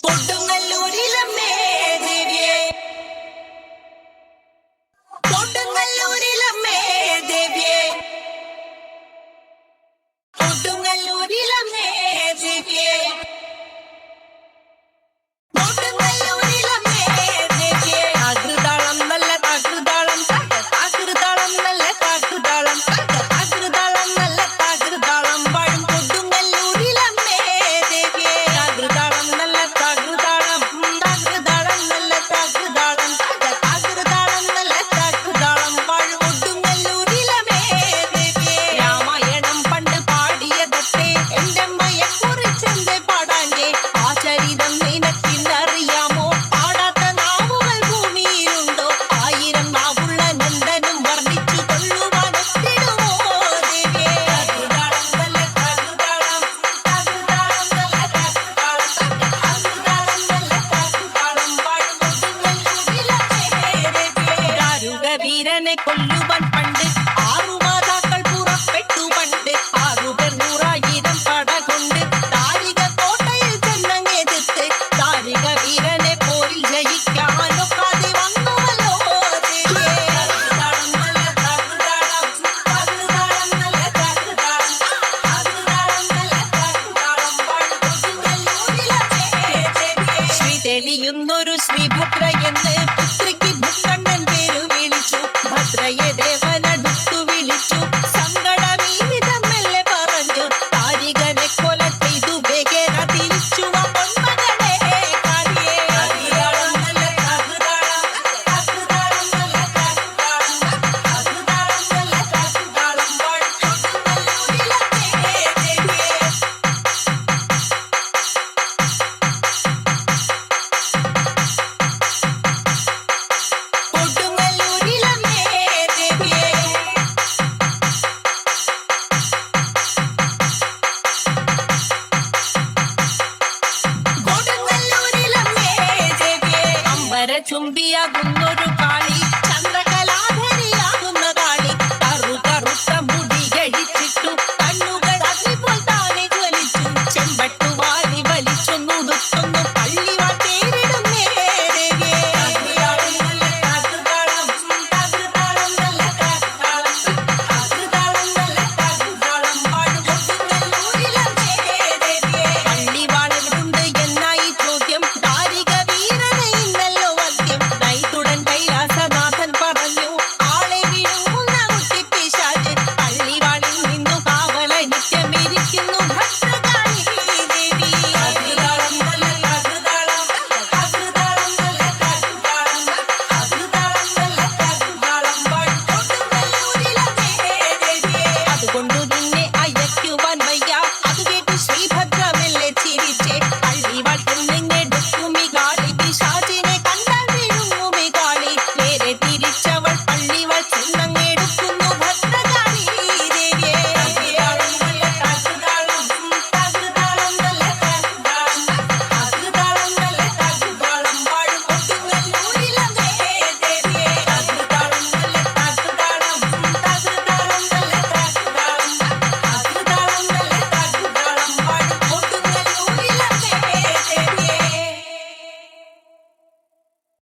കൊടുങ്ങല്ലൂരിലമ്മേ ദേവിയേ, കൊടുങ്ങല്ലൂരിലമ്മേ ദേവിയേ, കൊടുങ്ങല്ലൂരിലമ്മേ ദേവിയേ, കൊടുങ്ങല്ലൂരിലമ്മേ ദേവിയേ. താകൃതാളം നല്ല താകൃതാളം, താകൃതാളം നല്ല താകൃതാളം, താകൃതാളം നല്ല താകൃതാളം പാടും കൊടുങ്ങല്ലൂരിലമ്മേ ദേവിയേ. താകൃതാളം നല്ല താകൃതാളം, താകൃതാളം നല്ല താകൃതാളം, താകൃതാളം നല്ല താകൃതാളം പാടും കൊടുങ്ങല്ലൂരിലമ്മേ ദേവിയേ. രാമായണം പണ്ട് പാടിയതൊക്കെ എന്റെ അമ്മയെ കുറിച്ചെന്തേ പാടാഞ്ഞേ? ആ ചരിതം നിനക്കിന്നറിയാമോ? പാടാത്ത നാവുകൾ ഭൂമിയിലുണ്ടോ? ആയിരം നാവുള്ള നന്ദനും വർണ്ണിച്ചു കൊള്ളുവാനൊത്തിടുമോ ദേവിയേ? താകൃതാളം നല്ല താകൃതാളം, താകൃതാളം നല്ല താകൃതാളം, താകൃതാളം നല്ല താകൃതാളം പാടും കൊടുങ്ങല്ലൂരിലമ്മേ ദേവിയേ. ദാരുകവീരനെ കൊല്ലുവാൻ പണ്ട് ആറുമാതാക്കൾ പുറപ്പെട്ടു പണ്ട്. ആറുപേർ 100,000 പട കൊണ്ട് ദാരിക കോട്ടയിൽ ചെന്നങ്ങെതിർത്ത് ദാരിക വീരനെ പോരിൽ ജയിക്കാനൊക്കാതെ വന്നുവല്ലോ ദേവിയേ. താകൃതാളം നല്ല താകൃതാളം, താകൃതാളം നല്ല താകൃതാളം, താകൃതാളം നല്ല താകൃതാളം പാടും കൊടുങ്ങല്ലൂരിലമ്മേ ദേവിയേ. ശ്രീ തെളിയുന്നൊരു ശ്രീഭദ്ര